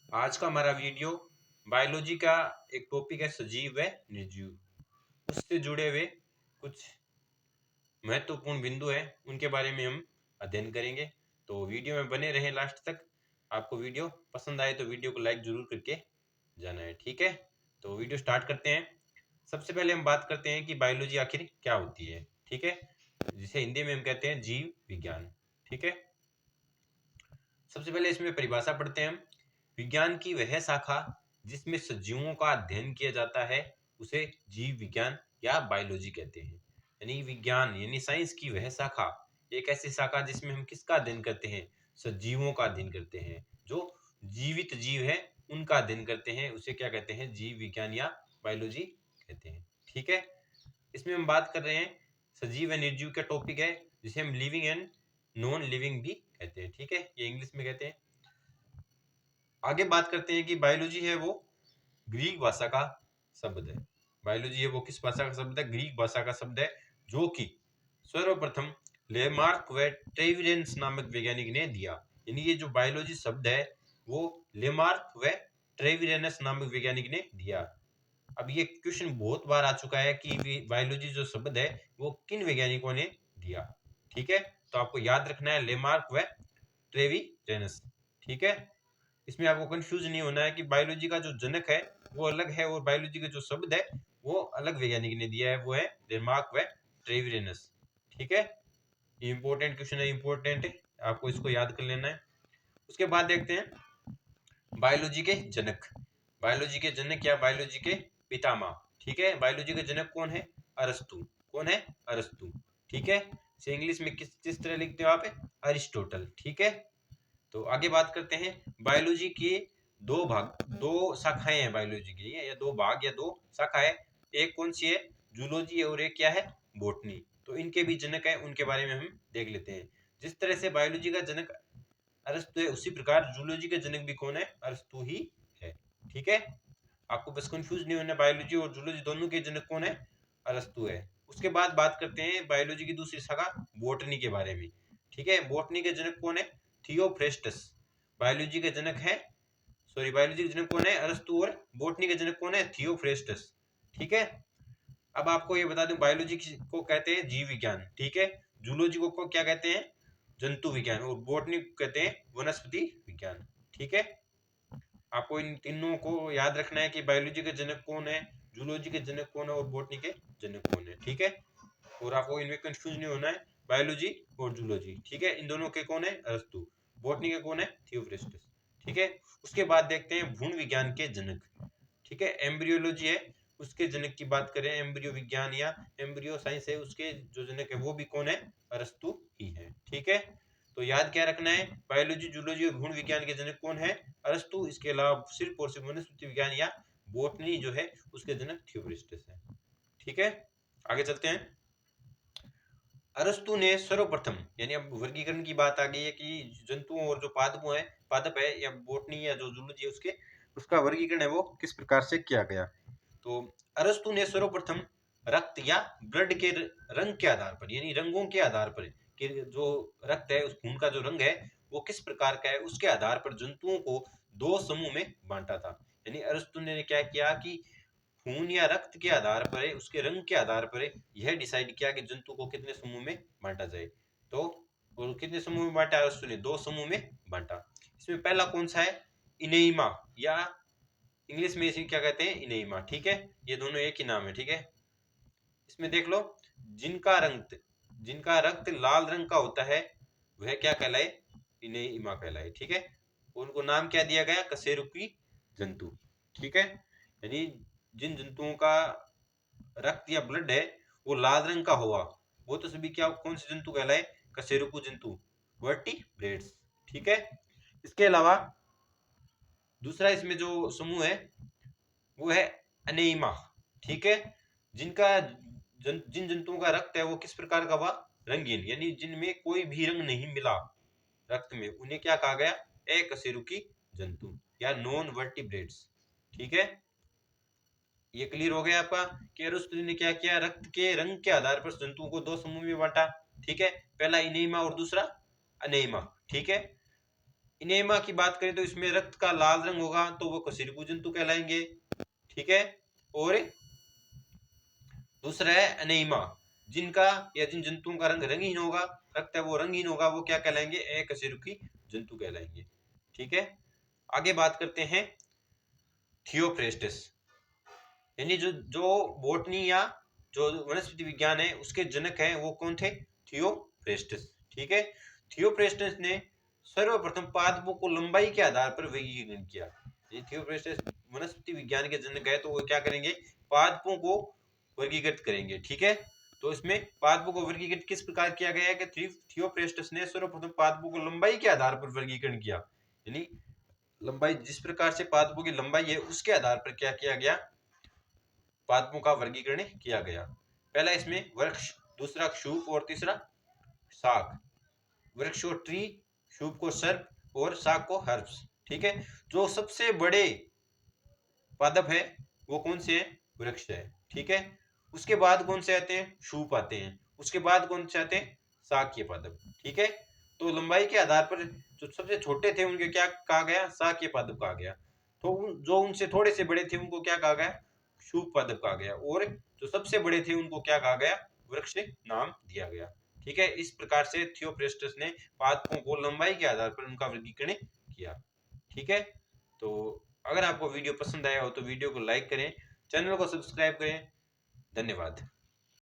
आज का हमारा वीडियो बायोलॉजी का एक टॉपिक है सजीव व निर्जीव। उससे जुड़े हुए कुछ महत्वपूर्ण बिंदु हैं, उनके बारे में हम अध्ययन करेंगे। तो वीडियो में बने रहें लास्ट तक। आपको वीडियो पसंद आए तो वीडियो को लाइक जरूर करके जाना है, ठीक है। तो वीडियो स्टार्ट करते हैं। सबसे पहले हम बात करते हैं कि बायोलॉजी आखिर क्या होती है, ठीक है, जिसे हिंदी में हम कहते हैं जीव विज्ञान, ठीक है। सबसे पहले इसमें परिभाषा पढ़ते हैं हम। विज्ञान की वह शाखा जिसमें सजीवों का अध्ययन किया जाता है उसे जीव विज्ञान या बायोलॉजी कहते हैं। यानी विज्ञान यानी साइंस की वह शाखा, एक ऐसी शाखा जिसमें हम किसका अध्ययन करते हैं, सजीवों का अध्ययन करते हैं। जो जीवित जीव है उनका अध्ययन करते हैं, उसे क्या कहते हैं, जीव विज्ञान या बायोलॉजी कहते हैं, ठीक है। इसमें हम बात कर रहे हैं सजीव व निर्जीव का टॉपिक है, जिसे हम लिविंग एंड नॉन लिविंग भी कहते हैं, ठीक है, ये इंग्लिश में कहते हैं। आगे बात करते हैं कि बायोलॉजी है वो ग्रीक भाषा का शब्द है। बायोलॉजी है वो किस भाषा का शब्द है, ग्रीक भाषा का शब्द है, जो कि सर्वप्रथम लेमार्क व ट्रेविरेंस नामक वैज्ञानिक ने दिया। यानी ये जो बायोलॉजी शब्द है वो लेमार्क व ट्रेविरेनस नामक वैज्ञानिक ने दिया। अब ये क्वेश्चन बहुत बार आ चुका है कि बायोलॉजी जो शब्द है वो किन वैज्ञानिकों ने दिया, ठीक है। तो आपको याद रखना है लेमार्क व ट्रेविरेनस, ठीक है। इसमें आपको कंफ्यूज नहीं होना है कि बायोलॉजी का जो जनक है वो अलग है और बायोलॉजी का जो शब्द है वो अलग वैज्ञानिक ने दिया है, वो है लेमार्क व ट्रेविरेनस, ठीक है। ये इंपॉर्टेंट क्वेश्चन है, इंपॉर्टेंट है, आपको इसको याद कर लेना है। उसके बाद देखते हैं बायोलॉजी के जनक। बायोलॉजी के जनक या बायोलॉजी के पितामह, ठीक है। बायोलॉजी का जनक कौन है, अरस्तु। कौन है, अरस्तु, ठीक है। से इंग्लिश में किस तरह लिखते हो आप, अरिस्टोटल, ठीक है। तो आगे बात करते हैं बायोलॉजी की दो भाग, दो शाखाएं हैं बायोलॉजी की, या दो भाग या दो शाखाएं। एक कौन सी है, जूलॉजी, और एक क्या है, बोटनी। तो इनके भी जनक है, उनके बारे में हम देख लेते हैं। जिस तरह से बायोलॉजी का जनक अरस्तु है, उसी प्रकार जूलॉजी का जनक भी कौन है, अरस्तु ही है, ठीक है। आपको बस कंफ्यूज नहीं होना, बायोलॉजी और जूलॉजी दोनों के जनक कौन है, अरस्तु है। उसके बाद बात करते हैं बायोलॉजी की दूसरी शाखा बोटनी के बारे में, ठीक है। बोटनी के जनक कौन है, थियोफ्रेस्टस। बायोलॉजी के जनक है, सॉरी, बायोलॉजी के जनक कौन है, अरस्तु, और बोटनी के जनक कौन है, थियोफ्रेस्टस, ठीक है। अब आपको ये बता दूं बायोलॉजी को कहते हैं जीव विज्ञान, ठीक है। जूलॉजी को क्या कहते हैं, जंतु विज्ञान, और बोटनी को कहते हैं वनस्पति विज्ञान, ठीक है। आपको इन तीनों को याद रखना है कि बायोलॉजी के जनक कौन है, जूलॉजी के जनक कौन है, और बोटनी के जनक कौन है, ठीक है। और आपको इनमें कंफ्यूज नहीं होना है, बायोलॉजी और जूलॉजी, ठीक है। इन दोनों के कौन है, अरस्तु। बोटनी के कौन है, थियोफ्रेस्टस, ठीक है। उसके बाद देखते हैं भ्रूण विज्ञान के जनक, ठीक है। एम्ब्रियोलॉजी है, उसके जनक की बात करें, एम्ब्रियो विज्ञान या एम्ब्रियो साइंस है, उसके जो जनक है वो भी कौन है, अरस्तु ही है, ठीक है। तो याद क्या रखना है, बायोलॉजी, जूलॉजी और भ्रूण विज्ञान के जनक कौन है, अरस्तु। इसके अलावा सिर्फ और सिर्फ वनस्पति विज्ञान या बोटनी जो है उसके जनक थियोफ्रेस्टस है, ठीक है। आगे चलते हैं। अरस्तु ने सर्वप्रथम, यानी अब वर्गीकरण की बात आ गई है कि जंतुओं और जो पादपों है, पादप है, या बोटनी या जो जूलॉजी है उसके उसका वर्गीकरण है वो किस प्रकार से किया गया। तो अरस्तु ने सर्वप्रथम रक्त या ब्लड के रंग के आधार पर, यानी रंगों के आधार पर, कि जो रक्त है, उस खून का जो रंग है वो किस प्रकार का है, उसके आधार पर जंतुओं को दो समूह में बांटा था। यानी अरस्तु ने क्या किया कि खून या रक्त के आधार पर, उसके रंग के आधार पर यह डिसाइड किया कि जंतु को कितने समूह में बांटा जाए। तो और कितने समूह में बांटा, अरस्तु ने दो समूह में बांटा। इसमें पहला कौन सा है, इनेमा, या इंग्लिश में इसे क्या कहते हैं, इनेमा, ठीक है। ये दोनों एक ही नाम है, ठीक है। इसमें देख लो, जिनका रक्त जिनका रक्त लाल रंग का होता है वह क्या कहलाए, इनेमा कहलाए, ठीक है। उनको नाम क्या दिया गया, कशेरुकी जंतु, ठीक है। यानी जिन जंतुओं का रक्त या ब्लड है वो लाल रंग का हुआ, वो तो सभी क्या, कौन से जंतु कहलाए, कशेरुकी जंतु, वर्टिब्रेट्स, ठीक है। इसके अलावा दूसरा इसमें जो समूह है वो है अनेइमा, ठीक है। जिन जंतुओं का रक्त है वो किस प्रकार का हुआ, रंगीन, यानी जिनमें कोई भी रंग नहीं मिला रक्त में, उन्हें क्या कहा गया, अकशेरुकी जंतु या नॉन वर्टिब्रेट्स, ठीक है। ये क्लियर हो गया आपका कि अरस्तु ने क्या किया, रक्त के रंग के आधार पर जंतुओं को दो समूह में बांटा, ठीक है। पहला इनेमा और दूसरा अनेइमा, ठीक है। इनेमा की बात करें तो इसमें रक्त का लाल रंग होगा तो वो कशेरुकी जंतु कहलाएंगे, ठीक है। और दूसरा है अनेमा, जिनका या जिन जंतुओं का रंग रंगहीन होगा, रक्त है वो रंगहीन होगा, वो क्या कहलाएंगे, अकशेरुकी जंतु कहलाएंगे, ठीक है। आगे बात करते हैं थियोफ्रेस्टस, यानी जो जो बोटनी या जो वनस्पति विज्ञान है उसके जनक हैं वो कौन थे, थियोफ्रेस्टस, ठीक है। थियोफ्रेस्टस ने सर्वप्रथम पादपों को लंबाई के आधार पर वर्गीकरण किया। ये थियोफ्रेस्टस वनस्पति विज्ञान के जनक है तो वो क्या करेंगे, पादपों को वर्गीकृत करेंगे, ठीक है। तो इसमें पादपों को वर्गीकृत किस प्रकार किया गया है कि थियोफ्रेस्टस ने सर्वप्रथम पादपों को लंबाई के आधार पर वर्गीकरण किया, यानी लंबाई जिस प्रकार से पादपों की लंबाई है उसके आधार पर क्या किया गया, पादपों का वर्गीकरण किया गया। पहला इसमें वृक्ष, दूसरा क्षूप और तीसरा शाक। वृक्ष को ट्री, क्षूप को सर्प और शाक को हर्ब्स, ठीक है। जो सबसे बड़े पादप है वो कौन से है, वृक्ष है, ठीक है। उसके बाद कौन से आते हैं, क्षूप आते हैं, उसके बाद कौन से आते हैं, शाकीय पादप, ठीक है। तो लंबाई के आधार पर जो सबसे छोटे थे उनके क्या कहा गया, शाकीय पादप कहा गया। तो जो उनसे थोड़े से बड़े थे उनको क्या कहा गया, क्षूप पादप कहा गया, और जो सबसे बड़े थे उनको क्या कहा गया, वृक्ष नाम दिया गया, ठीक है। इस प्रकार से थियोफ्रेस्टस ने पादपों को लंबाई के आधार पर उनका वर्गीकरण किया, ठीक है। तो अगर आपको वीडियो पसंद आया हो तो वीडियो को लाइक करें, चैनल को सब्सक्राइब करें। धन्यवाद।